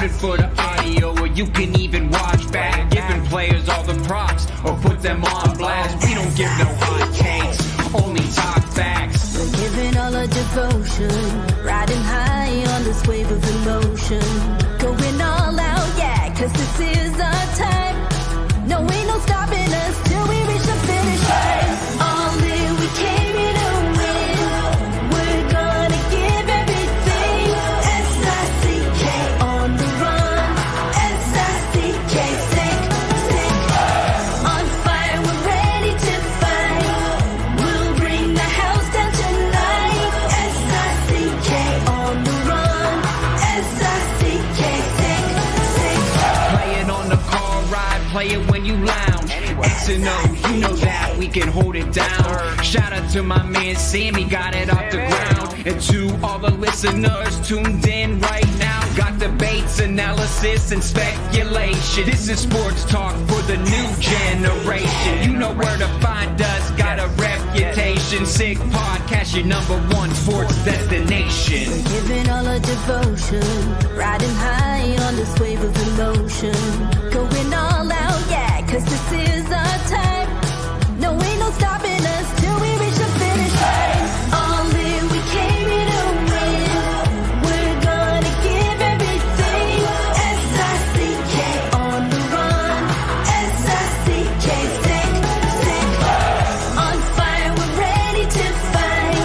it for the audio, or you can even watch back. Giving players all the props, or put them on blast. We don't give no hot takes, only talk facts. We're giving all our devotion, riding high on this wave of emotion. Going all out, yeah, cause this is our time. No, ain't no stopping us till we reach the finish line. All in, we came here to win. We're gonna give everything. S-I-C-K on the run. S-I-C-K, sick, sick. On fire, we're ready to fight. We'll bring the house down tonight. S-I-C-K on the run. S-I-C-K, sick, sick. Play it on the car ride, play it when you lounge. X and O, you know that we can hold it down. Shout out to my man Sammy, got it off the ground. And to all the listeners tuned in right now, got debates, analysis, and speculation. This is sports talk for the new generation. You know where to find us, got a reputation. Sick podcast, your #1 sports destination. We're giving all our devotion, riding high on this wave of emotion. Going all out, yeah, cause this is our time. No, ain't no stopping us till we reach the finish line. All in, we came here to win. We're gonna give everything. S-I-C-K on the run. S-I-C-K, sick, sick. On fire, we're ready to fight.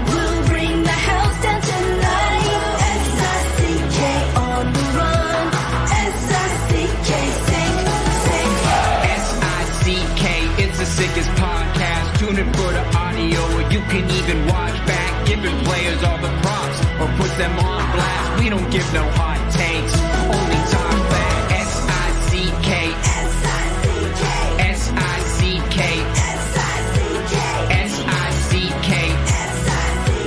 We'll bring the house down tonight. S-I-C-K on the run. S-I-C-K, sick, sick. S-I-C-K, it's the sickest podcast. Tune in for the audio, or you can even watch back. Giving players all the props, or put them on blast. We don't give no hot takes, only talk facts. S-I-C-K, S-I-C-K, S-I-C-K, S-I-C-K,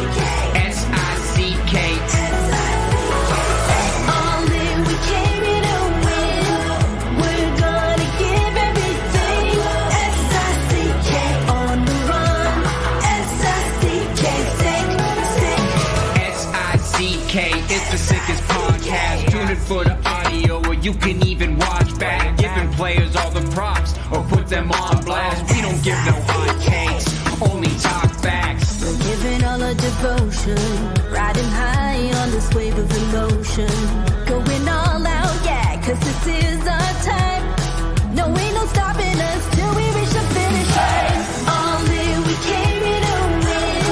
S-I-C-K, S-I-C-K, S-I-C-K. All in, we came here to win. We're gonna give everything. S-I-C-K on the run. S-I-C-K, sick, sick. S-I-C-K, it's the sickest podcast. Tune in for the audio, or you can even watch back. Giving players all the props, or put them on blast. We don't give no hot takes, only talk facts. We're giving all our devotion, riding high on this wave of emotion. Going all out, yeah, cause this is our time. No, ain't no stopping us till we reach the finish line. All in, we came here to win.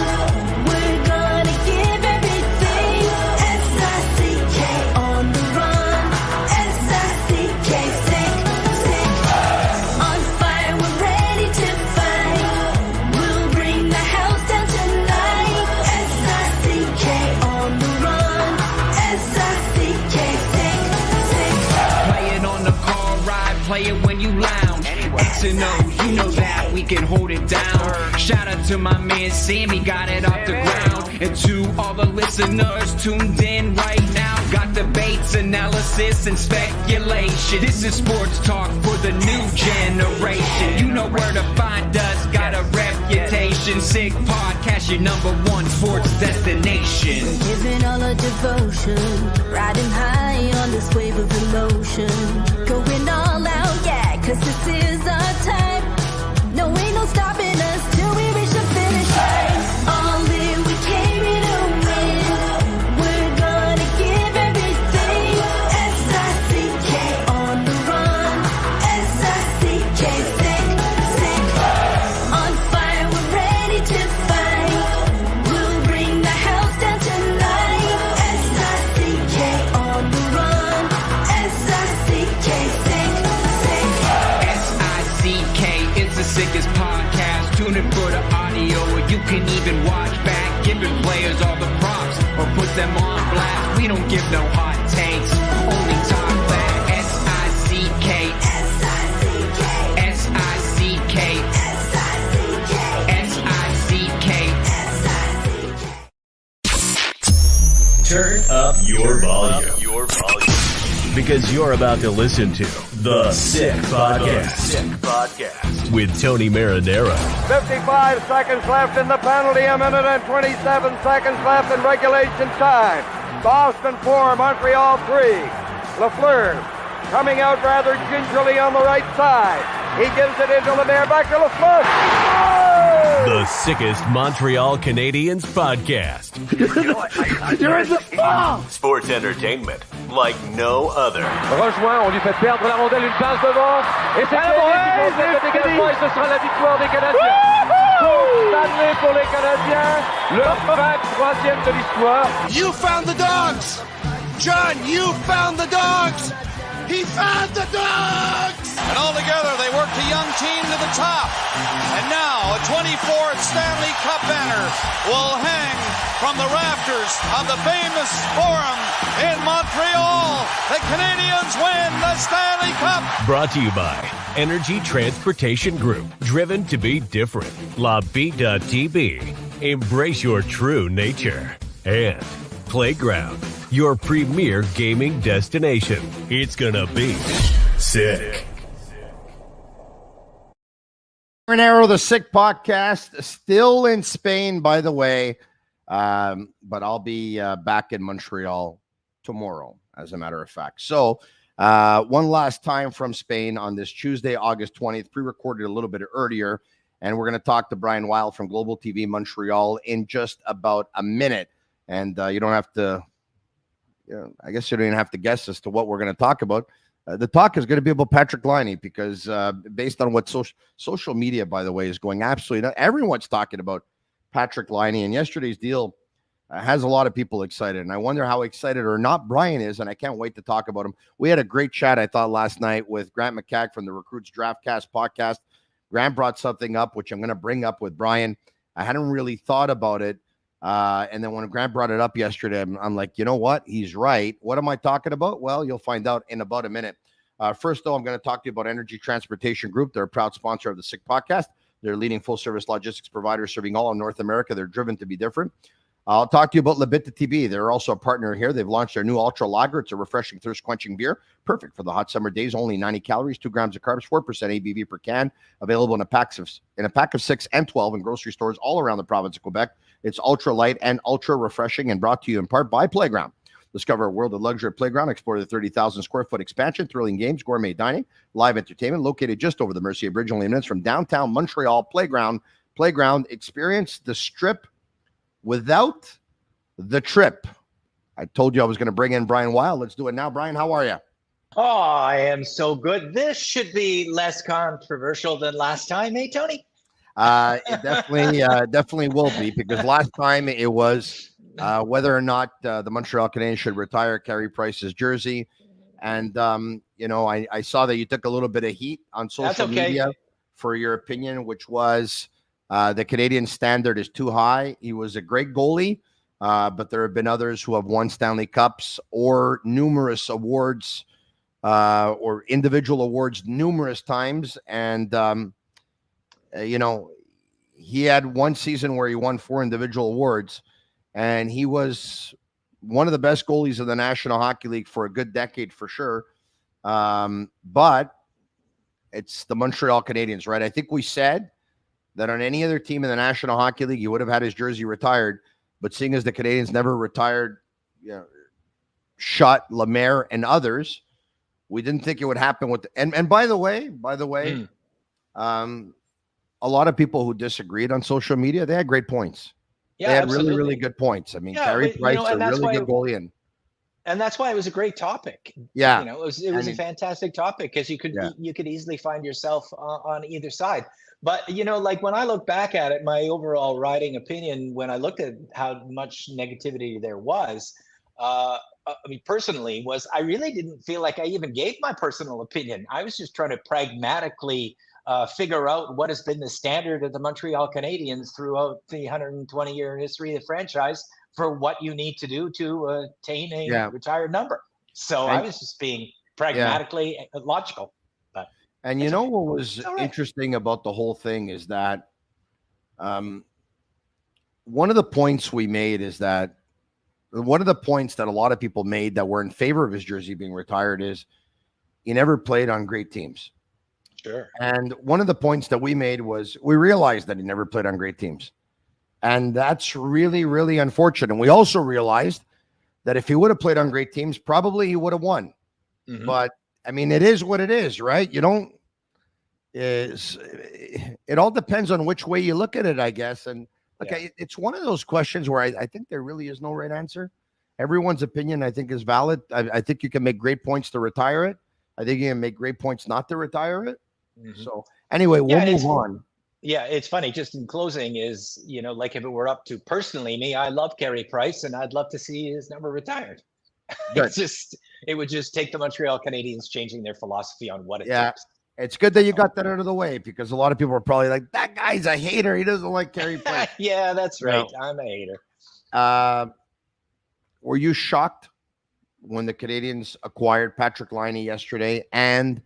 We're gonna give everything. S-I-C-K on the run. S-I-C-K, sick, sick. On fire, we're ready to fight. We'll bring the house down tonight. S-I-C-K on the run. S-I-C-K, sick, sick. Play it on the car ride, play it when you lounge. X and O, you know that we can hold it down. Shout out to my man Sammy, got it off the ground. And to all the listeners tuned in right now, got debates, analysis, and speculation. This is sports talk for the new generation. You know where to find us, got a reputation. Sick podcast, your #1 sports destination. Giving all our devotion, riding high on this wave of emotion. Going all out, yeah, cause this is our time. No, ain't no stopping us till we reach the finish line. All in, we came here to win. We're gonna give everything. S-I-C-K on the run. S-I-C-K, sick, sick. On fire, we're ready to fight. We'll bring the house down tonight. S-I-C-K on the run. S-I-C-K, sick, sick. S-I-C-K, it's the sickest podcast. Tune in for the audio, or you can even watch back. Giving players all the props, or put them on blast. We don't give no hot takes, only talk facts. S-I-C-K, S-I-C-K, S-I-C-K, S-I-C-K, S-I-C-K. S-I-C-K. Turn up your volume. Because you're about to listen to The Sick Podcast. With Tony Marinaro. 55 seconds left in the penalty, a minute and 27 seconds left in regulation time. Boston 4, Montreal 3. Lafleur coming out rather gingerly on the right side. He gives it into Lemaire, back to Lafleur. Oh! The sickest Montreal Canadiens podcast. You're in the ball! Sports entertainment like no other. Rejoint, on lui fait perdre la rondelle, une passe devant. Et c'est le dégagement et ce sera la victoire des Canadiens. Stanley pour les Canadiens, leur 23e de l'histoire. You found the dogs! John, you found the dogs! He found the dogs! And all together, they worked a young team to the top. And now, a 24th Stanley Cup banner will hang from the rafters of the famous Forum in Montreal. The Canadiens win the Stanley Cup. Brought to you by Energy Transportation Group. Driven to be different. Tibi. Embrace your true nature. And Playground, your premier gaming destination. It's gonna be sick. Marinaro, the Sick Podcast, still in Spain, by the way. But I'll be back in Montreal tomorrow, as a matter of fact. So, one last time from Spain on this Tuesday, August 20th, pre-recorded a little bit earlier. And we're going to talk to Brian Wilde from Global TV Montreal in just about a minute. And you don't have to, I guess you don't even have to guess as to what we're going to talk about. The talk is going to be about Patrik Laine because based on what social media, by the way, is going absolutely nuts. Everyone's talking about Patrik Laine, and yesterday's deal has a lot of people excited. And I wonder how excited or not Brian is, and I can't wait to talk about him. We had a great chat, I thought, last night with Grant McCack from the Recruits Draftcast podcast. Grant brought something up, which I'm going to bring up with Brian. I hadn't really thought about it. And then when Grant brought it up yesterday, I'm like, you know what? He's right. What am I talking about? Well, you'll find out in about a minute. First, though, I'm going to talk to you about Energy Transportation Group. They're a proud sponsor of the Sick Podcast. They're a leading full-service logistics provider serving all of North America. They're driven to be different. I'll talk to you about Bittt Tibi. They're also a partner here. They've launched their new Ultra Lager. It's a refreshing, thirst-quenching beer. Perfect for the hot summer days. Only 90 calories, 2 grams of carbs, 4% ABV per can. Available in a pack of 6 and 12 in grocery stores all around the province of Quebec. It's ultra light and ultra refreshing and brought to you in part by Playground. Discover a world of luxury at Playground. Explore the 30,000 square foot expansion, thrilling games, gourmet dining, live entertainment, located just over the Mercier Bridge, only minutes from downtown Montreal. Playground. Experience the Strip without the trip. I told you I was going to bring in Brian Wilde. Let's do it now. Brian, how are you? Oh, I am so good. This should be less controversial than last time, eh, Tony? It definitely will be, because last time it was whether or not the Montreal Canadiens should retire Carrie Price's jersey. And, I saw that you took a little bit of heat on social media for your opinion, which was the Canadian standard is too high. He was a great goalie, but there have been others who have won Stanley Cups or numerous awards or individual awards numerous times. And, he had one season where he won 4 individual awards, and he was one of the best goalies of the National Hockey League for a good decade for sure. But it's the Montreal Canadiens, right? I think we said that on any other team in the National Hockey League, he would have had his jersey retired. But seeing as the Canadiens never retired, Shutt, Lemaire, and others, we didn't think it would happen with and by the way, a lot of people who disagreed on social media, they had great points. Yeah, they had absolutely. really good points. I mean, Carrie Price, a really good goalie, and that's why it was a great topic. Yeah, it was a fantastic topic because you could easily find yourself on either side. But like when I look back at it, my overall riding opinion when I looked at how much negativity there was, personally, was I really didn't feel like I even gave my personal opinion. I was just trying to pragmatically figure out what has been the standard of the Montreal Canadiens throughout the 120-year history of the franchise for what you need to do to attain a retired number. So I was just being pragmatically logical. But what was interesting about the whole thing is that one of the points we made is that one of the points that a lot of people made that were in favor of his jersey being retired is he never played on great teams. Sure. And one of the points that we made was we realized that he never played on great teams. And that's really, really unfortunate. And we also realized that if he would have played on great teams, probably he would have won. But I mean, it is what it is, right? You don't. It all depends on which way you look at it, I guess. And okay, it's one of those questions where I think there really is no right answer. Everyone's opinion, I think, is valid. I think you can make great points to retire it. I think you can make great points not to retire it. So anyway, we'll move on. Yeah, it's funny. Just in closing is, like if it were up to personally me, I love Carey Price and I'd love to see his number retired. It would just take the Montreal Canadiens changing their philosophy on what it takes. It's good that you got that out of the way because a lot of people are probably like, that guy's a hater. He doesn't like Carey Price. Yeah, that's right. No. I'm a hater. Were you shocked when the Canadiens acquired Patrik Laine yesterday and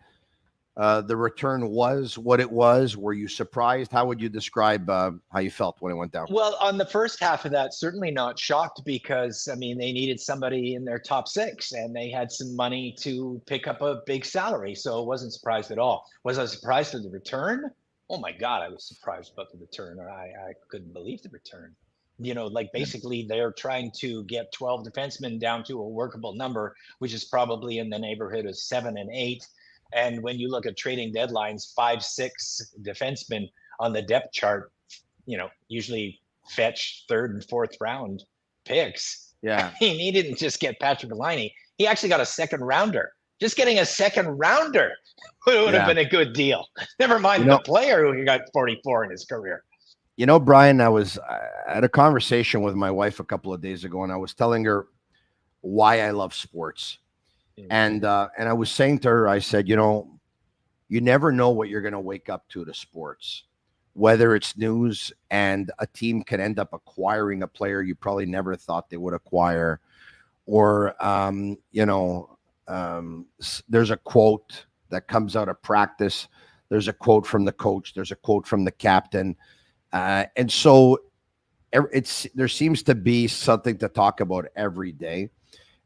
the return was what it was? Were you surprised? How would you describe how you felt when it went down? Well, on the first half of that, certainly not shocked because, I mean, they needed somebody in their top six and they had some money to pick up a big salary. So I wasn't surprised at all. Was I surprised at the return? Oh, my God, I was surprised about the return. I couldn't believe the return. Basically they're trying to get 12 defensemen down to a workable number, which is probably in the neighborhood of 7 and 8. And when you look at trading deadlines, 5-6 defensemen on the depth chart, usually fetch 3rd and 4th round picks. Yeah. I mean, he didn't just get Patrik Laine. He actually got a 2nd rounder. Just getting a 2nd rounder would have been a good deal. Never mind the player who got 44 in his career. Brian, I had a conversation with my wife a couple of days ago, and I was telling her why I love sports. And I was saying to her, I said, you never know what you're going to wake up to sports, whether it's news and a team can end up acquiring a player you probably never thought they would acquire. Or, there's a quote that comes out of practice. There's a quote from the coach. There's a quote from the captain. And so there seems to be something to talk about every day.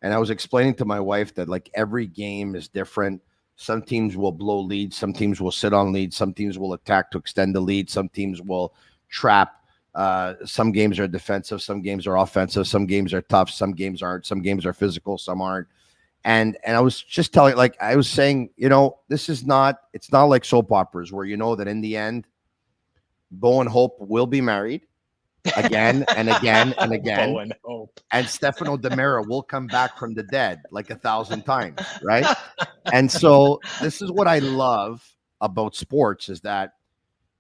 And I was explaining to my wife that like every game is different. Some teams will blow leads. Some teams will sit on leads. Some teams will attack to extend the lead. Some teams will trap. Some games are defensive. Some games are offensive. Some games are tough. Some games aren't. Some games are physical. Some aren't. And I was just I was saying, it's not like soap operas where that in the end, Bo and Hope will be married again and again and again. Bo and Hope. And Stefano Demera will come back from the dead like 1,000 times, right? And so this is what I love about sports is that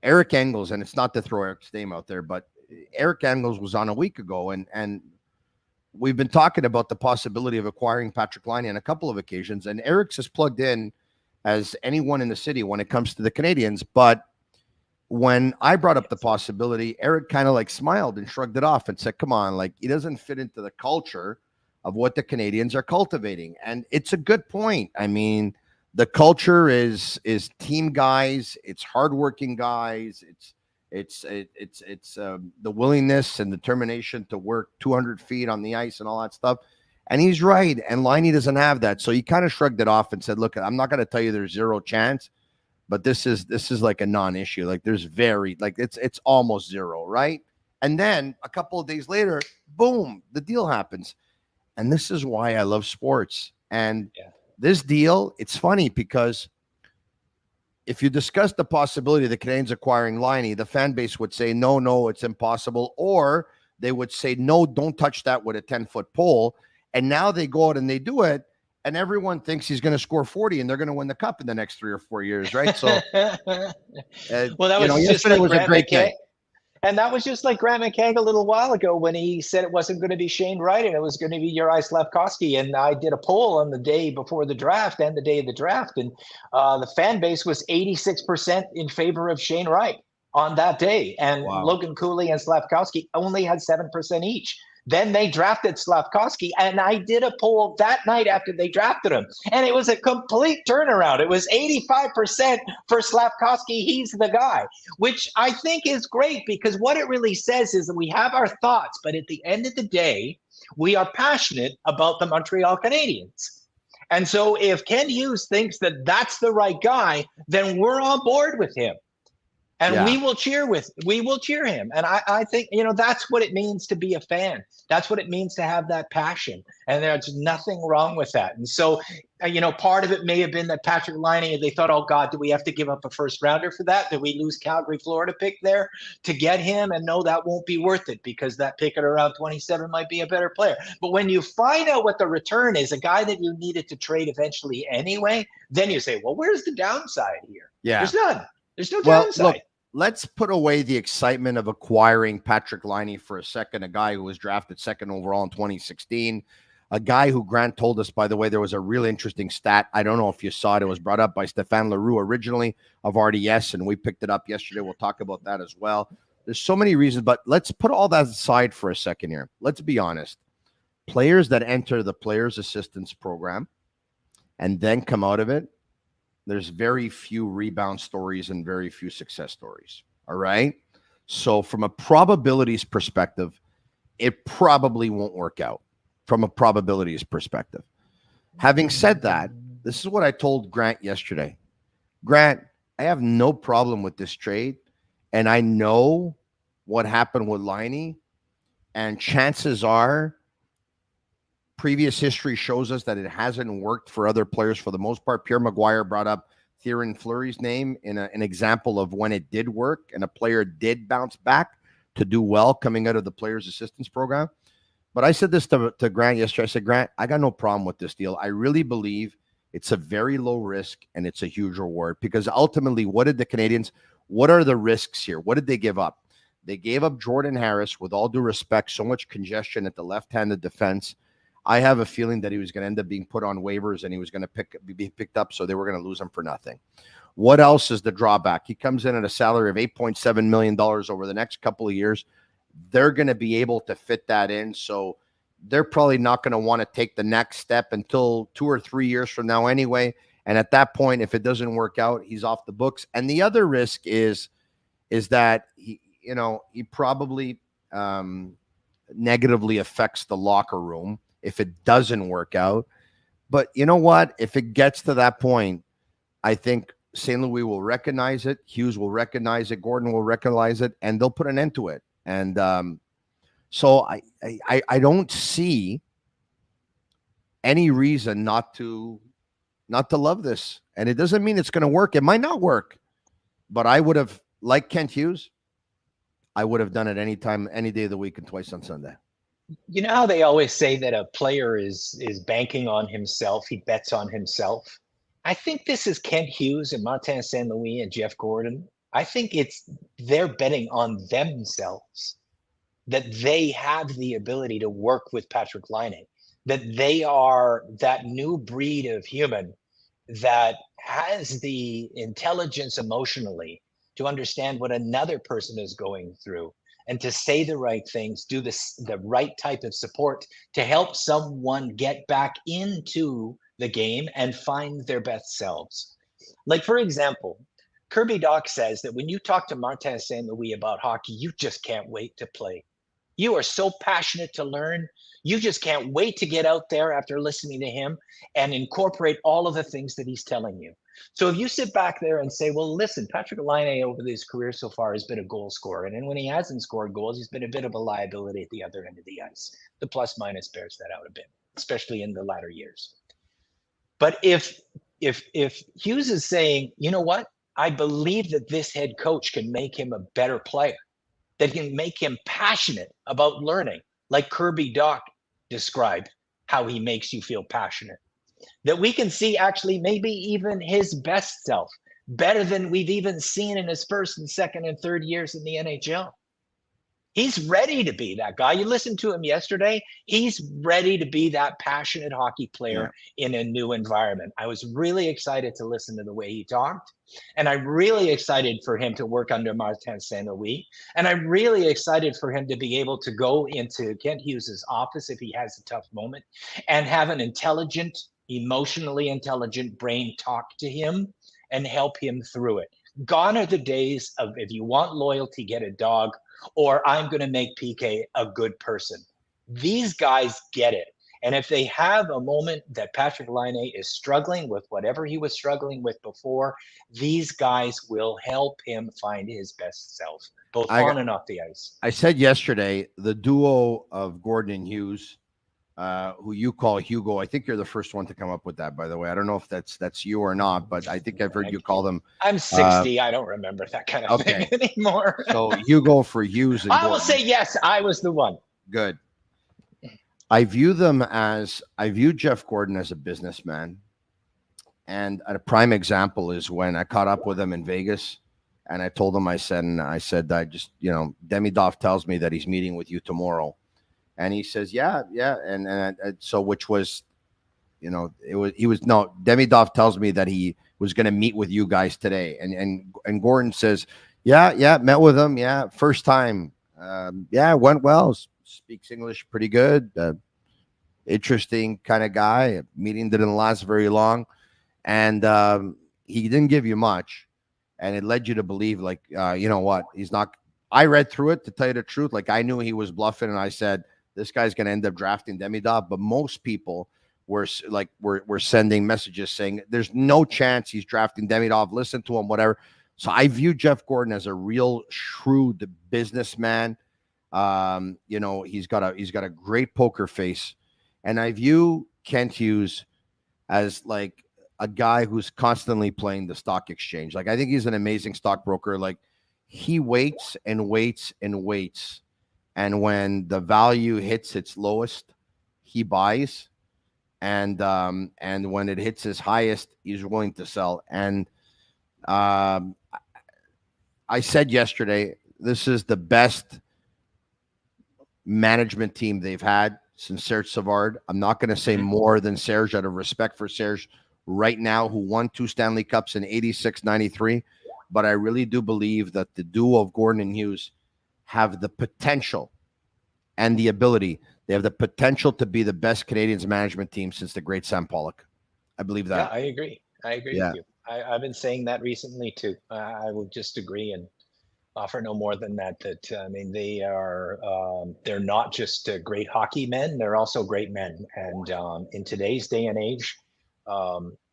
Eric Engels, and it's not to throw Eric's name out there, but Eric Engels was on a week ago, and we've been talking about the possibility of acquiring Patrik Laine on a couple of occasions, and Eric's as plugged in as anyone in the city when it comes to the Canadiens, but when I brought up the possibility, Eric kind of smiled and shrugged it off and said, come on, he doesn't fit into the culture of what the Canadiens are cultivating. And it's a good point. I mean, the culture is team guys. It's hardworking guys. It's the willingness and determination to work 200 feet on the ice and all that stuff. And he's right. And Laine doesn't have that. So he kind of shrugged it off and said, look, I'm not going to tell you there's zero chance. But this is like a non-issue. There's it's almost zero, right? And then a couple of days later, boom, the deal happens. And this is why I love sports. And this deal, it's funny because if you discuss the possibility of the Canadiens acquiring Laine, the fan base would say, no, it's impossible. Or they would say, no, don't touch that with a 10-foot pole. And now they go out and they do it. And everyone thinks he's going to score 40 and they're going to win the cup in the next 3 or 4 years, right? So, well, that was just like Grant McKegg. And that was just like Grant McKegg a little while ago when he said it wasn't going to be Shane Wright and it was going to be Juraj Slafkovsky. And I did a poll on the day before the draft and the day of the draft. And the fan base was 86% in favor of Shane Wright on that day. And Logan Cooley and Slafkovsky only had 7% each. Then they drafted Slafkovsky, and I did a poll that night after they drafted him, and it was a complete turnaround. It was 85% for Slafkovsky. He's the guy, which I think is great because what it really says is that we have our thoughts, but at the end of the day, we are passionate about the Montreal Canadiens. And so if Ken Hughes thinks that that's the right guy, then we're on board with him. And we will cheer him. And I think, that's what it means to be a fan. That's what it means to have that passion. And there's nothing wrong with that. And so, part of it may have been that Patrik Laine, they thought, oh God, do we have to give up a first rounder for that? Did we lose Calgary, Florida pick there to get him? And no, that won't be worth it because that pick at around 27 might be a better player. But when you find out what the return is, a guy that you needed to trade eventually anyway, then you say, well, where's the downside here? Yeah. There's none. There's no downside. Look, let's put away the excitement of acquiring Patrik Laine for a second, a guy who was drafted second overall in 2016, a guy who Grant told us, by the way, there was a really interesting stat. I don't know if you saw it. It was brought up by Stéphane Leroux originally of RDS, and we picked it up yesterday. We'll talk about that as well. There's so many reasons, but let's put all that aside for a second here. Let's be honest. Players that enter the players' assistance program and then come out of it, there's very few rebound stories and very few success stories. All right. So from a probabilities perspective, it probably won't work out from a probabilities perspective. Having said that, this is what I told Grant yesterday. Grant, I have no problem with this trade. And I know what happened with Laine. And chances are previous history shows us that it hasn't worked for other players for the most part. Pierre Maguire brought up Theoren Fleury's name in an example of when it did work and a player did bounce back to do well coming out of the players' assistance program. But I said this to Grant yesterday. I said, Grant, I got no problem with this deal. I really believe it's a very low risk and it's a huge reward because ultimately, what are the risks here? What did they give up? They gave up Jordan Harris, with all due respect, so much congestion at the left-handed defense. I have a feeling that he was going to end up being put on waivers and he was going to be picked up, so they were going to lose him for nothing. What else is the drawback? He comes in at a salary of $8.7 million over the next couple of years. They're going to be able to fit that in, so they're probably not going to want to take the next step until 2 or 3 years from now anyway. And at that point, if it doesn't work out, he's off the books. And the other risk is that he probably negatively affects the locker room if it doesn't work out. But you know what? If it gets to that point, I think St. Louis will recognize it. Hughes will recognize it. Gordon will recognize it, and they'll put an end to it. And so I don't see any reason not to love this. And it doesn't mean it's going to work. It might not work, but I would have, like Kent Hughes, I would have done it anytime, any day of the week and twice on Sunday. You know how they always say that a player is banking on himself, he bets on himself? I think this is Kent Hughes and Martin St. Louis and Jeff Gordon. I think they're betting on themselves, that they have the ability to work with Patrik Laine, that they are that new breed of human that has the intelligence emotionally to understand what another person is going through and to say the right things, do the right type of support to help someone get back into the game and find their best selves. Like, for example, Kirby Dach says that when you talk to Martin St. Louis about hockey, you just can't wait to play. You are so passionate to learn. You just can't wait to get out there after listening to him and incorporate all of the things that he's telling you. So if you sit back there and say, well, listen, Patrik Laine over his career so far has been a goal scorer. And then when he hasn't scored goals, he's been a bit of a liability at the other end of the ice. The plus minus bears that out a bit, especially in the latter years. But if Hughes is saying, you know what, I believe that this head coach can make him a better player, that can make him passionate about learning, like Kirby Dach described how he makes you feel passionate. That we can see actually maybe even his best self, better than we've even seen in his first and second and third years in the NHL. He's ready to be that guy. You listened to him yesterday. He's ready to be that passionate hockey player in a new environment. I was really excited to listen to the way he talked. And I'm really excited for him to work under Martin St. Louis. And I'm really excited for him to be able to go into Kent Hughes' office if he has a tough moment and have an intelligent, emotionally intelligent brain talk to him and help him through it. Gone are the days of, if you want loyalty, get a dog, or I'm going to make PK a good person. These guys get it. And if they have a moment that Patrik Laine is struggling with whatever he was struggling with before, these guys will help him find his best self, both on and off the ice. I said yesterday, the duo of Gordon and Hughes, who you call Hugo. I think you're the first one to come up with that, by the way. I don't know if that's you or not, but I think I've heard you call them. I'm 60. I don't remember that kind of thing anymore. So Hugo for Hughes. And I will say yes, I was the one. Good. I view Jeff Gordon as a businessman. And a prime example is when I caught up with him in Vegas and I told him, I said, Demidov tells me that he's meeting with you tomorrow. And he says, yeah. And so, which was, Demidov tells me that he was going to meet with you guys today. And Gordon says, yeah, met with him. Yeah. First time. Went well. Speaks English pretty good. Interesting kind of guy. A meeting didn't last very long. And he didn't give you much. And it led you to believe, like, you know what? He's not. I read through it, to tell you the truth. Like, I knew he was bluffing. And I said, this guy's going to end up drafting Demidov. But most people were sending messages saying there's no chance he's drafting Demidov. Listen to him, whatever. So I view Jeff Gordon as a real shrewd businessman. He's got a great poker face. And I view Kent Hughes as like a guy who's constantly playing the stock exchange. Like, I think he's an amazing stockbroker. Like, he waits and waits and waits. And when the value hits its lowest, he buys. And when it hits his highest, he's willing to sell. And I said yesterday, this is the best management team they've had since Serge Savard. I'm not going to say more than Serge out of respect for Serge right now, who won 2 Stanley Cups in 86-93. But I really do believe that the duo of Gordon and Hughes have the potential and the ability. They have the potential to be the best Canadiens management team since the great Sam Pollock. I believe that. Yeah, I agree with you. I've been saying that recently too. I would just agree and offer no more than that. I mean, they are they're not just great hockey men; they're also great men. And in today's day and age,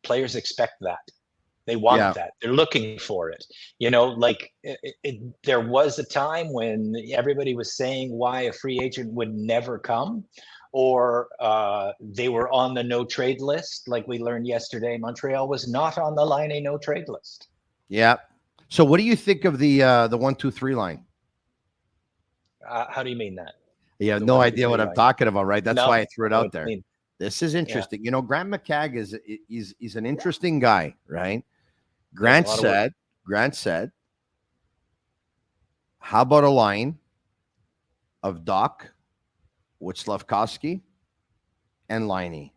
players expect that. They want that. They're looking for it. There was a time when everybody was saying why a free agent would never come, or they were on the no trade list. Like we learned yesterday, Montreal was not on the Laine no trade list. Yeah. So what do you think of the 1-2-3 line? How do you mean that? You have no idea what I'm talking about, right? That's why I threw it out there. Mean. This is interesting. Yeah. Grant McCagg is an interesting guy, right? Grant said, how about a line of Doc with Slavkovsky and Laine?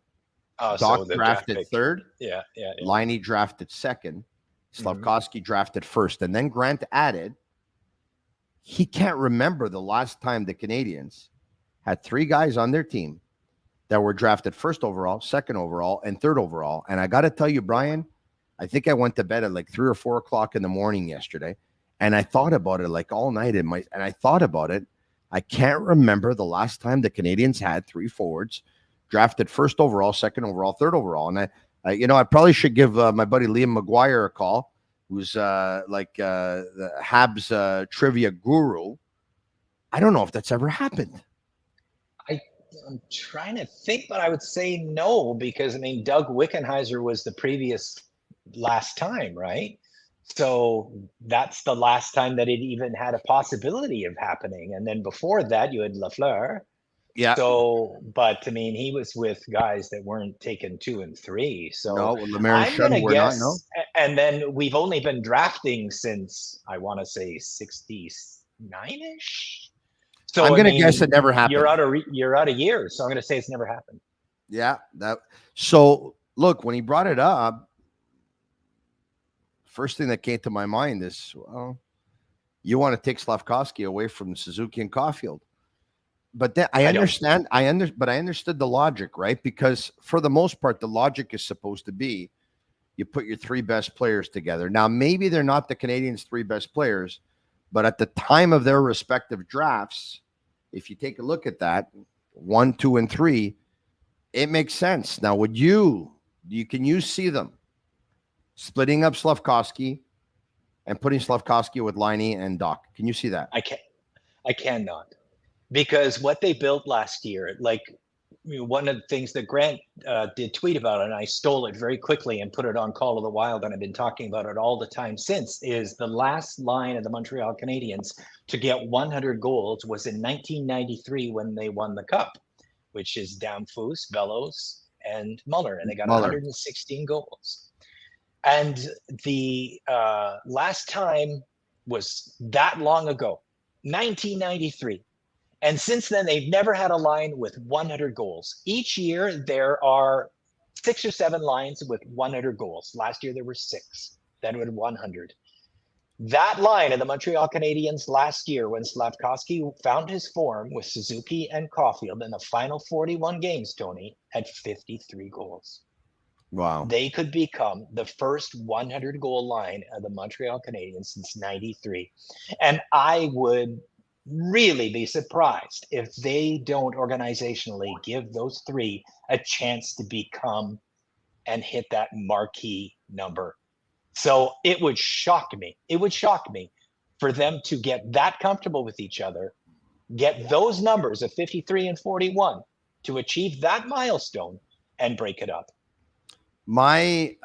Doc drafted third. Yeah. Laine drafted second. Slavkovsky drafted first. And then Grant added, he can't remember the last time the Canadiens had 3 guys on their team that were drafted first overall, second overall, and third overall. And I got to tell you, Brian, I think I went to bed at like 3 or 4 o'clock in the morning yesterday. And I thought about it like all night and I thought about it. I can't remember the last time the Canadiens had 3 forwards drafted first overall, second overall, third overall. And I probably should give my buddy Liam McGuire a call, who's the Habs trivia guru. I don't know if that's ever happened. I'm trying to think, but I would say no, because Doug Wickenheiser was the previous last time, right? So that's the last time that it even had a possibility of happening. And then before that, you had Lafleur. Yeah. So, but he was with guys that weren't taken 2 and 3. So no, I'm going to guess. Not, no. And then we've only been drafting since I want to say 69-ish. So I'm going to guess it never happened. You're out of years, so I'm going to say it's never happened. Yeah. So look, when he brought it up, first thing that came to my mind is, well, you want to take Slavkovsky away from Suzuki and Caulfield. But then I understood the logic, right? Because for the most part, the logic is supposed to be you put your 3 best players together. Now, maybe they're not the Canadiens' 3 best players, but at the time of their respective drafts, if you take a look at that, 1, 2, and 3, It makes sense. Now, can you see them splitting up Slafkovsky and putting Slafkovsky with Laine and Dach? Can you see that? I cannot, because what they built last year, like one of the things that Grant did tweet about, and I stole it very quickly and put it on Call of the Wild, and I've been talking about it all the time since, is the last line of the Montreal Canadiens to get 100 goals was in 1993 when they won the Cup, which is Damphus, Velos, and Muller, and they got 116 goals. And the last time was that long ago, 1993. And since then, they've never had a line with 100 goals. Each year, there are 6 or 7 lines with 100 goals. Last year, there were 6. Then with 100. That line of the Montreal Canadiens last year, when Slafkovsky found his form with Suzuki and Caulfield in the final 41 games, Tony, had 53 goals. Wow. They could become the first 100-goal line of the Montreal Canadiens since 93. And I would really be surprised if they don't organizationally give those 3 a chance to become and hit that marquee number. So it would shock me. It would shock me for them to get that comfortable with each other, get those numbers of 53 and 41 to achieve that milestone and break it up. My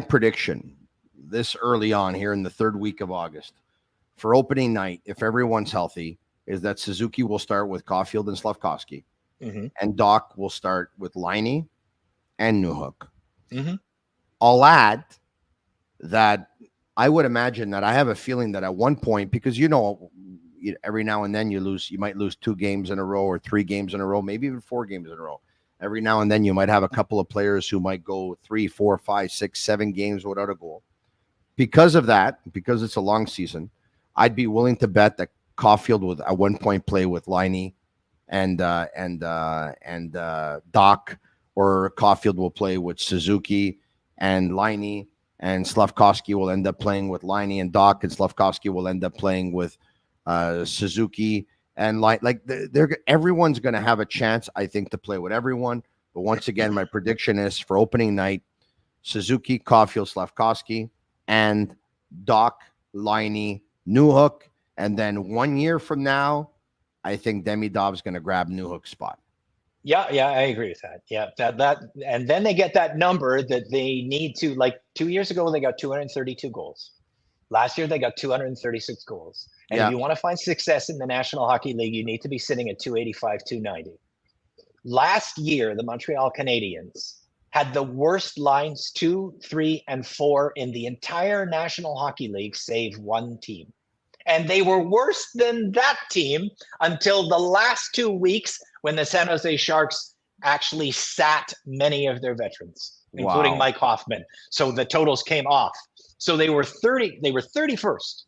prediction this early on here in the 3rd week of August for opening night, if everyone's healthy, is that Suzuki will start with Caulfield and Slafkovsky, and Dach will start with Laine and Newhook. I'll add that I would imagine that I have a feeling that at one point, because every now and then you might lose 2 games in a row or 3 games in a row, maybe even 4 games in a row. Every now and then you might have a couple of players who might go 3, 4, 5, 6, 7 games without a goal. Because of that, because it's a long season, I'd be willing to bet that Caulfield would at one point play with Laine and Dach, or Caulfield will play with Suzuki and Laine, and Slafkovsky will end up playing with Laine and Dach, and Slafkovsky will end up playing with Suzuki. And everyone's going to have a chance, I think, to play with everyone. But once again, my prediction is for opening night, Suzuki, Caulfield, Slafkovsky, and Dach, Laine, Newhook. And then 1 year from now, I think Demidov's going to grab Newhook's spot. Yeah, I agree with that. Yeah, that, and then they get that number that they need to, like 2 years ago, they got 232 goals. Last year, they got 236 goals. And if you want to find success in the National Hockey League, you need to be sitting at 285, 290. Last year, the Montreal Canadiens had the worst lines 2, 3, and 4 in the entire National Hockey League, save one team. And they were worse than that team until the last 2 weeks when the San Jose Sharks actually sat many of their veterans, including Mike Hoffman. So the totals came off. So they were 31st.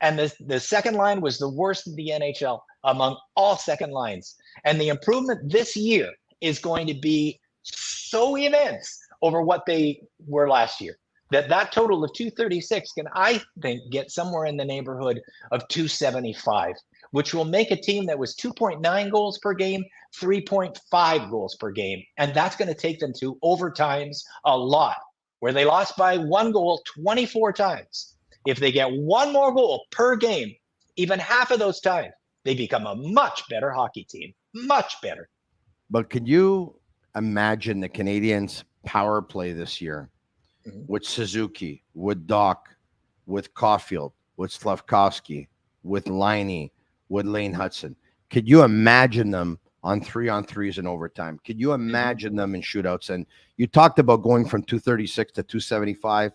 And the second line was the worst in the NHL among all second lines. And the improvement this year is going to be so immense over what they were last year, that total of 236 can, I think, get somewhere in the neighborhood of 275, which will make a team that was 2.9 goals per game, 3.5 goals per game. And that's going to take them to overtimes a lot, where they lost by 1 goal 24 times. If they get 1 more goal per game, even half of those times, they become a much better hockey team. Much better. But could you imagine the Canadiens' power play this year with Suzuki, with Dach, with Caulfield, with Slafkovsky, with Laine, with Lane Hudson? Could you imagine them on 3-on-3s in overtime? Could you imagine them in shootouts? And you talked about going from 236 to 275.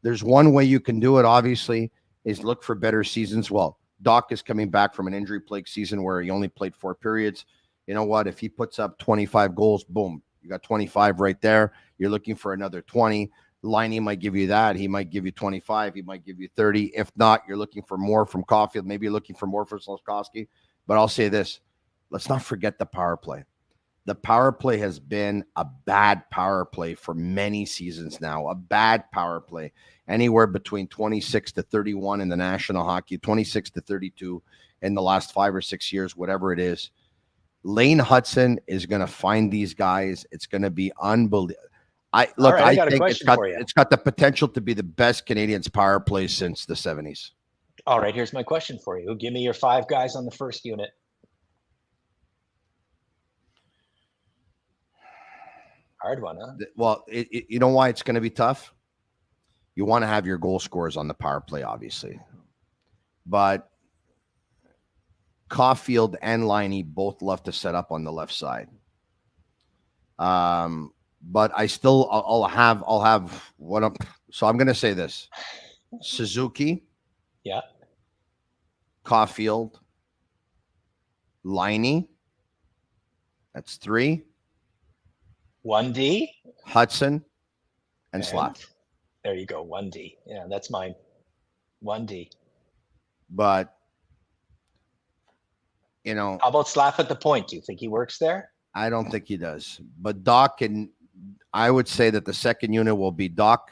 There's one way you can do it, obviously, is look for better seasons. Well, Dach is coming back from an injury-plagued season where he only played 4 periods. You know what? If he puts up 25 goals, boom, you got 25 right there. You're looking for another 20. Laine might give you that. He might give you 25. He might give you 30. If not, you're looking for more from Caulfield. Maybe you're looking for more from Slafkovsky. But I'll say this. Let's not forget the power play. The power play has been a bad power play for many seasons now. A bad power play. Anywhere between 26 to 31 in the National Hockey, 26 to 32 in the last 5 or 6 years, whatever it is. Laine Hudson is going to find these guys. It's going to be unbelievable. I got a think question for you. it's got the potential to be the best Canadiens power play since the 70s. All right, here's my question for you. Give me your 5 guys on the first unit. Hard one, huh? Well, you know why it's going to be tough? You want to have your goal scorers on the power play, obviously. But Caulfield and Laine both love to set up on the left side. But I'll have what I'm. So I'm going to say this: Suzuki, Yeah, Caulfield, Laine. That's 3. 1D, Hudson, and Slav. There you go, 1D. Yeah, that's mine. 1D. But you know, How about Slav at the point? Do you think he works there? I don't think he does. But Doc, and I would say that the second unit will be Doc,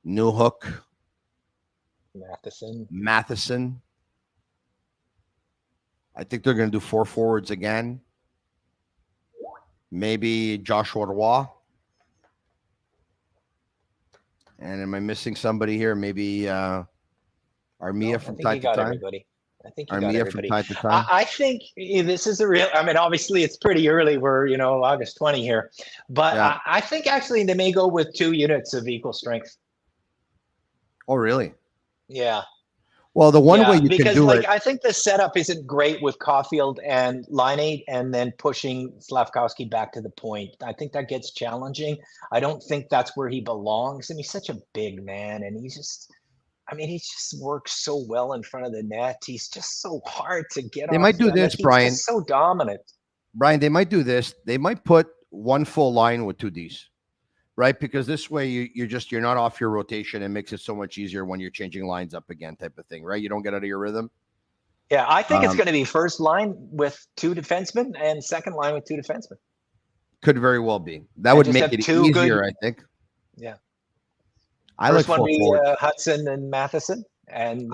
Newhook, Matheson. I think they're going to do 4 forwards again. Maybe Joshua Roy. And am I missing somebody here? Maybe Armia from time to time. Everybody. I think you got Armia everybody. from time to time. I think this is a real. I mean, obviously, it's pretty early. We're August 20 here, but Yeah. I think actually they may go with 2 units of equal strength. Oh, really? Yeah. Well, the one way you because can do it. I think the setup isn't great with Caulfield and Laine, and then pushing Slafkowski back to the point. I think that gets challenging. I don't think that's where he belongs. And he's such a big man, and he just works so well in front of the net. He's just so hard to get. They might do this, he's Brian. just so dominant. Brian, they might do this. They might put 1 full line with 2 Ds. Right, because this way you're not off your rotation. It makes it so much easier when you're changing lines up again, type of thing. Right, you don't get out of your rhythm. Yeah, I think it's going to be first line with 2 defensemen and second line with 2 defensemen. Could very well be. That would make it easier, I think. Yeah, I first like one be forwards. Hudson and Matheson, and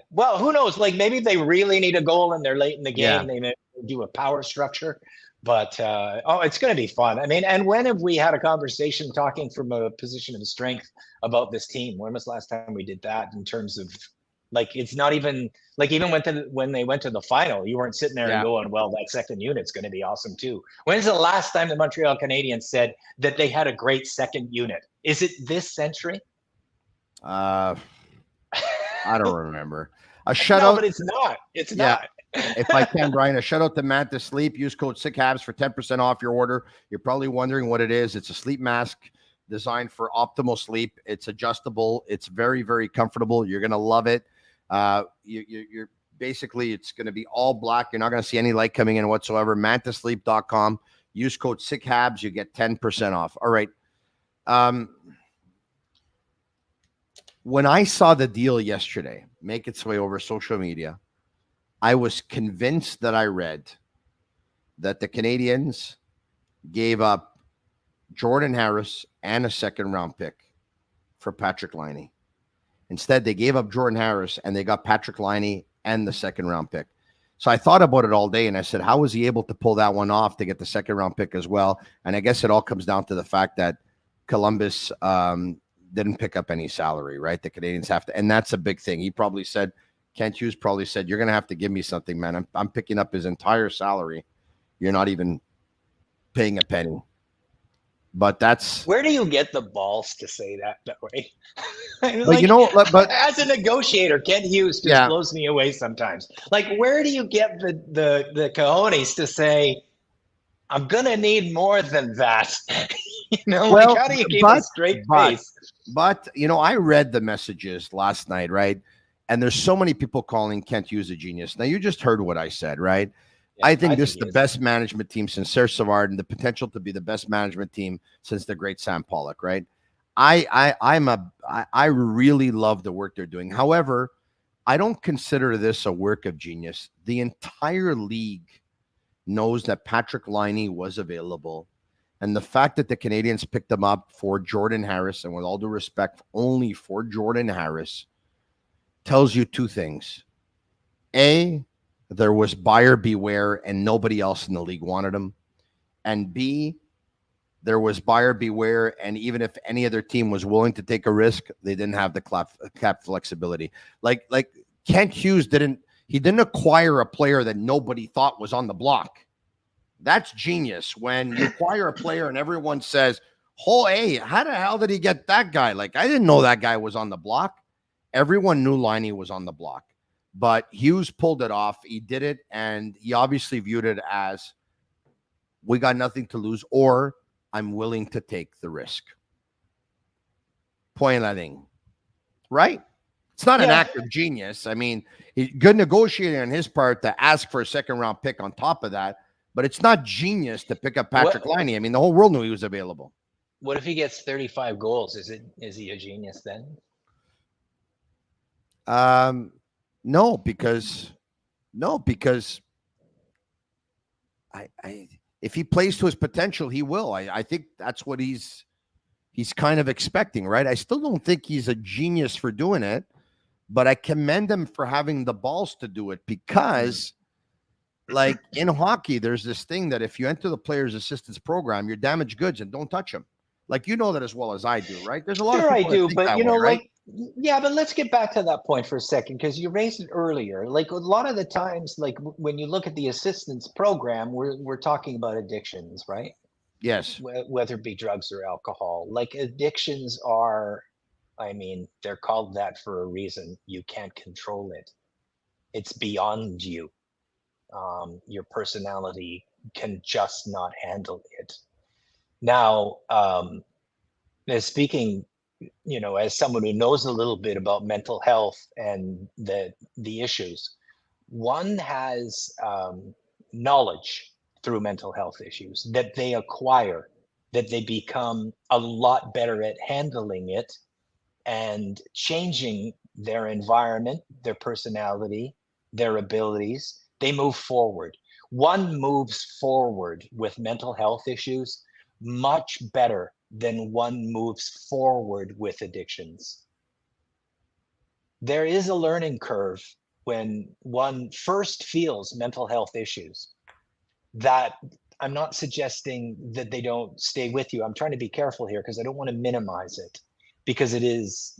well, who knows? Like maybe they really need a goal and they're late in the game. They may do a power structure. But it's going to be fun. I mean, and when have we had a conversation talking from a position of strength about this team? When was the last time we did that in terms of like, it's not even like even when they went to the final, you weren't sitting there and going, well, that second unit's going to be awesome too. When's the last time the Montreal Canadiens said that they had a great second unit? Is it this century? I don't remember. A shutout. But it's not. It's not. If I can, Brian, a shout out to Matt to Sleep. Use code SICKHABS for 10% off your order. You're probably wondering what it is. It's a sleep mask designed for optimal sleep. It's adjustable. It's very, very comfortable. You're going to love it. You're basically, it's going to be all black. You're not going to see any light coming in whatsoever. Mantasleep.com. Use code SICKHABS. You get 10% off. All right. When I saw the deal yesterday make its way over social media, I was convinced that I read that the Canadiens gave up Jordan Harris and a second-round pick for Patrik Laine. Instead, they gave up Jordan Harris and they got Patrik Laine and the second-round pick. So I thought about it all day, and I said, how was he able to pull that one off to get the second-round pick as well? And I guess it all comes down to the fact that Columbus didn't pick up any salary, right? The Canadiens have to, and that's a big thing. He probably said, Kent Hughes probably said, you're going to have to give me something, man. I'm picking up his entire salary. You're not even paying a penny. But that's... Where do you get the balls to say that way? But you know, but as a negotiator, Kent Hughes just blows me away sometimes. Like, where do you get the cojones to say, I'm going to need more than that? Like, how do you keep a straight face? But, I read the messages last night, right? And there's so many people calling Kent Hughes a genius. Now, you just heard what I said, right? Yeah, I think this is the best management team since Serge Savard and the potential to be the best management team since the great Sam Pollock, right? I really love the work they're doing. However, I don't consider this a work of genius. The entire league knows that Patrik Laine was available. And the fact that the Canadiens picked him up for Jordan Harris, and with all due respect, only for Jordan Harris, tells you 2 things. A, there was buyer beware and nobody else in the league wanted him. And B, there was buyer beware, and even if any other team was willing to take a risk, they didn't have the cap flexibility. Like Kent Hughes didn't acquire a player that nobody thought was on the block. That's genius. When you acquire a player and everyone says, "Oh, hey, how the hell did he get that guy?" Like, I didn't know that guy was on the block. Everyone knew Laine was on the block, but Hughes pulled it off. He did it, and he obviously viewed it as, we got nothing to lose, or I'm willing to take the risk. Point nothing, right? It's not an act of genius. I mean, good negotiating on his part to ask for a second-round pick on top of that, but it's not genius to pick up Patrik Laine. I mean, the whole world knew he was available. What if he gets 35 goals? Is he a genius then? No, because I if he plays to his potential, he will. I think that's what he's kind of expecting, right? I still don't think he's a genius for doing it, but I commend him for having the balls to do it, because like in hockey, there's this thing that if you enter the player's assistance program, you're damaged goods and don't touch them. Like, you know that as well as I do, right? There's a lot of people I do, but right? But let's get back to that point for a second, because you raised it earlier. Like, a lot of the times, like when you look at the assistance program, we're talking about addictions, right? Yes. Whether it be drugs or alcohol. Like, addictions are, I mean, they're called that for a reason. You can't control it. It's beyond you. Your personality can just not handle it. Now, speaking, as someone who knows a little bit about mental health and the issues, one has knowledge through mental health issues that they acquire, that they become a lot better at handling it and changing their environment, their personality, their abilities. They move forward. One moves forward with mental health issues much better than one moves forward with addictions. There is a learning curve when one first feels mental health issues. That I'm not suggesting that they don't stay with you. I'm trying to be careful here because I don't want to minimize it, because it is,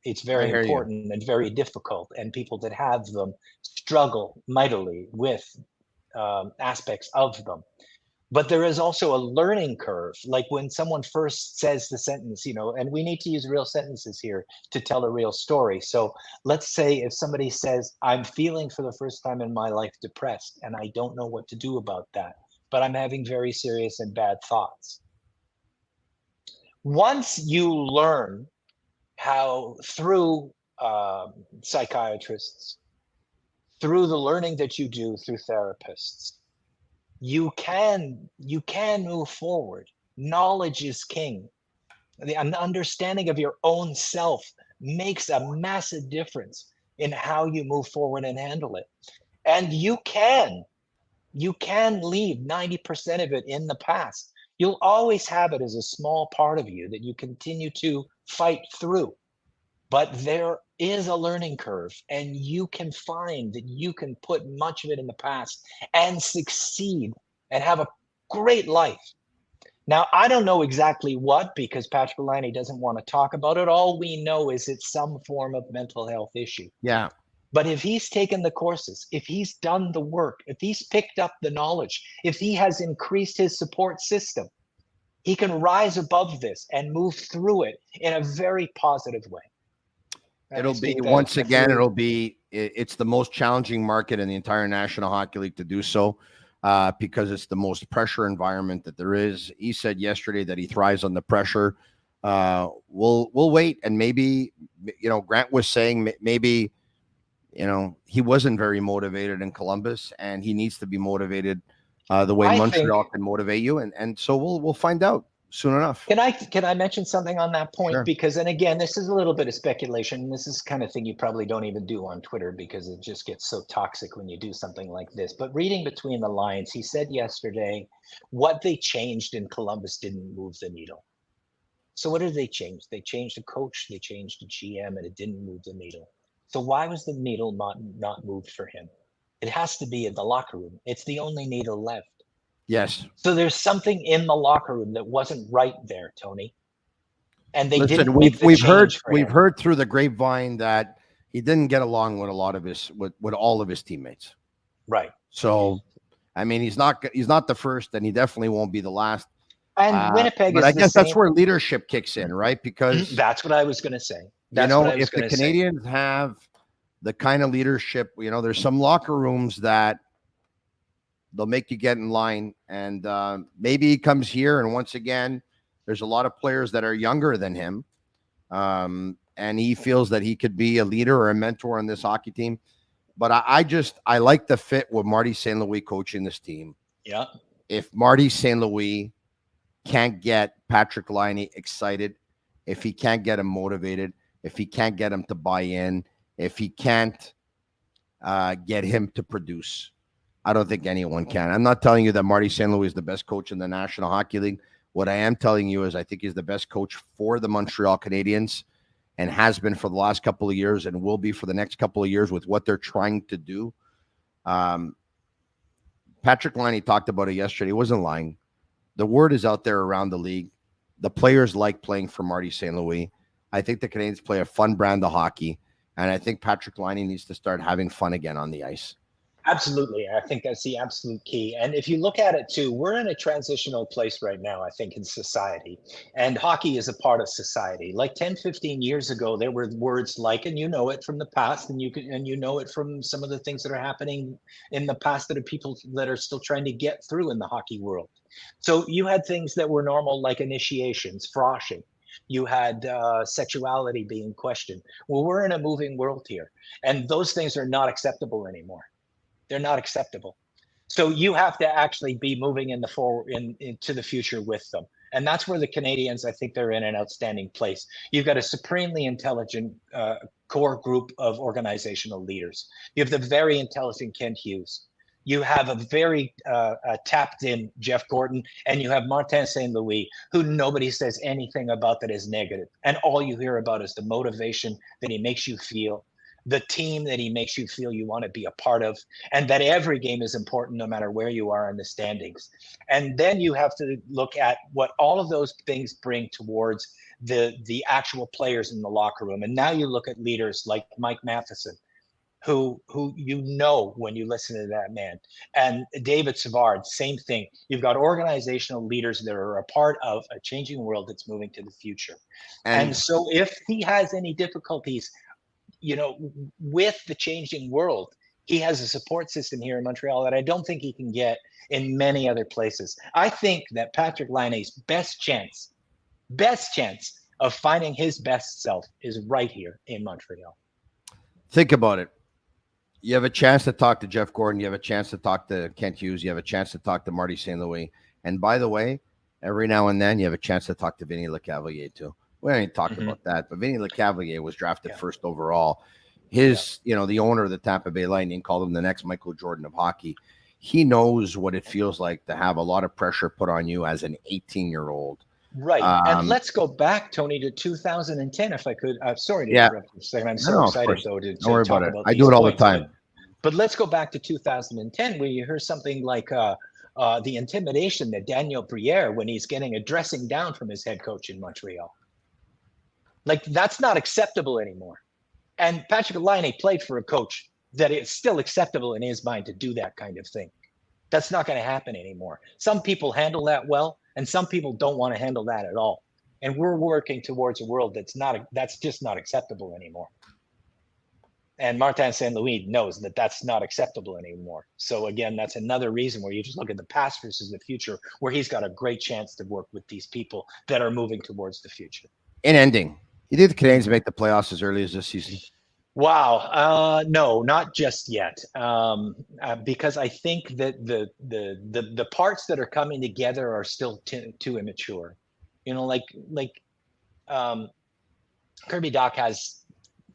it's very important and very difficult, and people that have them struggle mightily with aspects of them. But there is also a learning curve. Like when someone first says the sentence, and we need to use real sentences here to tell a real story. So let's say if somebody says, I'm feeling for the first time in my life depressed, and I don't know what to do about that, but I'm having very serious and bad thoughts. Once you learn how, through psychiatrists, through the learning that you do through therapists, you can move forward. Knowledge is king. An understanding of your own self makes a massive difference in how you move forward and handle it. And you can leave 90% of it in the past. You'll always have it as a small part of you that you continue to fight through. But there is a learning curve, and you can find that you can put much of it in the past and succeed and have a great life. Now, I don't know exactly what, because Patrik Laine doesn't want to talk about it. All we know is it's some form of mental health issue. Yeah. But if he's taken the courses, if he's done the work, if he's picked up the knowledge, if he has increased his support system, he can rise above this and move through it in a very positive way. It'll be, once again, it's the most challenging market in the entire National Hockey League to do so, because it's the most pressure environment that there is. He said yesterday that he thrives on the pressure. We'll wait, and maybe, Grant was saying maybe, he wasn't very motivated in Columbus, and he needs to be motivated the way Montreal can motivate you, and so we'll find out soon enough. Can I mention something on that point? Sure. Because, and again, this is a little bit of speculation. This is the kind of thing you probably don't even do on Twitter, because it just gets so toxic when you do something like this. But reading between the lines, he said yesterday, what they changed in Columbus didn't move the needle. So what did they change? They changed a coach, they changed a GM, and it didn't move the needle. So why was the needle not moved for him? It has to be in the locker room. It's the only needle left. Yes. So there's something in the locker room that wasn't right there, Tony. And they Listen, didn't make the we've change heard through the grapevine that he didn't get along with a lot of his with all of his teammates. Right. So, I mean, he's not the first, and he definitely won't be the last. And Winnipeg but is I the guess same. that's where leadership kicks in, right? Because that's what I was going to say. if the Canadiens have the kind of leadership, there's some locker rooms that they'll make you get in line, and maybe he comes here, and once again, there's a lot of players that are younger than him, and he feels that he could be a leader or a mentor on this hockey team. But I like the fit with Marty St. Louis coaching this team. Yeah. If Marty St. Louis can't get Patrik Laine excited, if he can't get him motivated, if he can't get him to buy in, if he can't get him to produce, I don't think anyone can. I'm not telling you that Marty St. Louis is the best coach in the National Hockey League. What I am telling you is I think he's the best coach for the Montreal Canadiens, and has been for the last couple of years, and will be for the next couple of years with what they're trying to do. Patrik Laine talked about it yesterday. He wasn't lying. The word is out there around the league. The players like playing for Marty St. Louis. I think the Canadiens play a fun brand of hockey, and I think Patrik Laine needs to start having fun again on the ice. Absolutely. I think that's the absolute key. And if you look at it too, we're in a transitional place right now, I think, in society. And hockey is a part of society. Like 10, 15 years ago, there were words like, and you know it from the past, and you know it from some of the things that are happening in the past that are people that are still trying to get through in the hockey world. So you had things that were normal, like initiations, froshing. You had sexuality being questioned. Well, we're in a moving world here, and those things are not acceptable anymore. They're not acceptable. So you have to actually be moving in the forward into the future with them. And that's where the Canadiens, I think they're in an outstanding place. You've got a supremely intelligent core group of organizational leaders. You have the very intelligent Kent Hughes. You have a very tapped in Jeff Gordon, and you have Martin St. Louis, who nobody says anything about that is negative. And all you hear about is the motivation that he makes you feel, the team that he makes you feel you want to be a part of, and that every game is important no matter where you are in the standings. And then you have to look at what all of those things bring towards the actual players in the locker room. And now you look at leaders like Mike Matheson, who when you listen to that man, and David Savard, same thing. You've got organizational leaders that are a part of a changing world that's moving to the future. And so if he has any difficulties with the changing world, he has a support system here in Montreal that I don't think he can get in many other places. I think that Patrik Laine's best chance of finding his best self is right here in Montreal. Think about it. You have a chance to talk to Jeff Gordon. You have a chance to talk to Kent Hughes. You have a chance to talk to Marty St. Louis. And by the way, every now and then you have a chance to talk to Vinny Lecavalier too. We ain't talked about that, but Vinny Lecavalier was drafted first overall. The owner of the Tampa Bay Lightning called him the next Michael Jordan of hockey. He knows what it feels like to have a lot of pressure put on you as an 18-year-old. Right. And let's go back, Tony, to 2010, if I could. Sorry to interrupt for a second. I'm so excited, though, to talk about it. I do it all the time. But let's go back to 2010, where you hear something like the intimidation that Daniel Briere, when he's getting a dressing down from his head coach in Montreal. Like, that's not acceptable anymore. And Patrik Laine played for a coach that it's still acceptable in his mind to do that kind of thing. That's not going to happen anymore. Some people handle that well, and some people don't want to handle that at all. And we're working towards a world that's just not acceptable anymore. And Martin St. Louis knows that that's not acceptable anymore. So again, that's another reason where you just look at the past versus the future, where he's got a great chance to work with these people that are moving towards the future. In ending, you think the Canadiens make the playoffs as early as this season? Wow. No, not just yet. Because I think that the parts that are coming together are still too immature. Kirby Dach has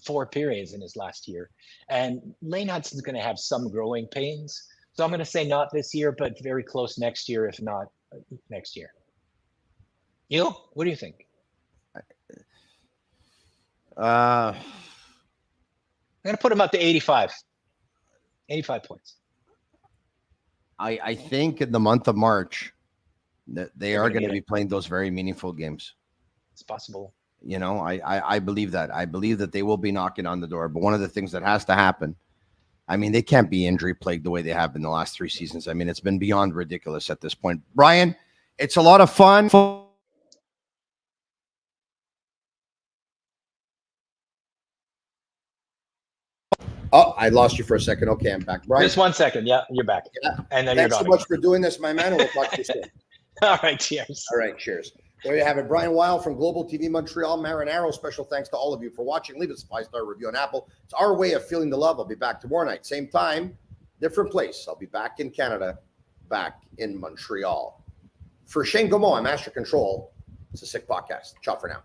4 periods in his last year, and Laine Hudson's going to have some growing pains. So I'm going to say not this year, but very close next year, if not next year. What do you think? I'm going to put him up to 85. 85 points. I think in the month of March that they are going to get be it. playing those very meaningful games. It's possible. You know, I believe that. I believe that they will be knocking on the door. But one of the things that has to happen, I mean, they can't be injury plagued the way they have in the last 3 seasons. I mean, it's been beyond ridiculous at this point. Brian, it's a lot of fun. Oh, I lost you for a second. Okay, I'm back. Brian, Just 1 second. Yeah, you're back. Yeah. And then thanks you're so gone. much for doing this, my man. And we'll talk to you soon. All right, cheers. All right, cheers. There you have it. Brian Wilde from Global TV Montreal, Marinaro. Special thanks to all of you for watching. Leave us a 5-star review on Apple. It's our way of feeling the love. I'll be back tomorrow night. Same time, different place. I'll be back in Canada, back in Montreal. For Shane Gaumont, I'm Master Control. It's a sick podcast. Ciao for now.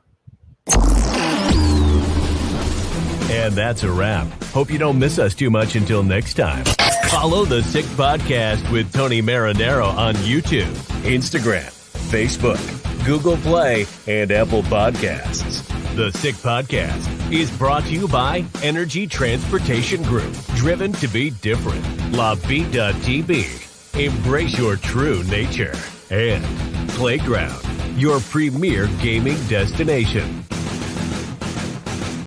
And that's a wrap. Hope you don't miss us too much until next time. Follow the Sick Podcast with Tony Marinaro on YouTube, Instagram, Facebook, Google Play, and Apple Podcasts. The Sick Podcast is brought to you by Energy Transportation Group, driven to be different. LaBeat.tb, embrace your true nature. And Playground, your premier gaming destination.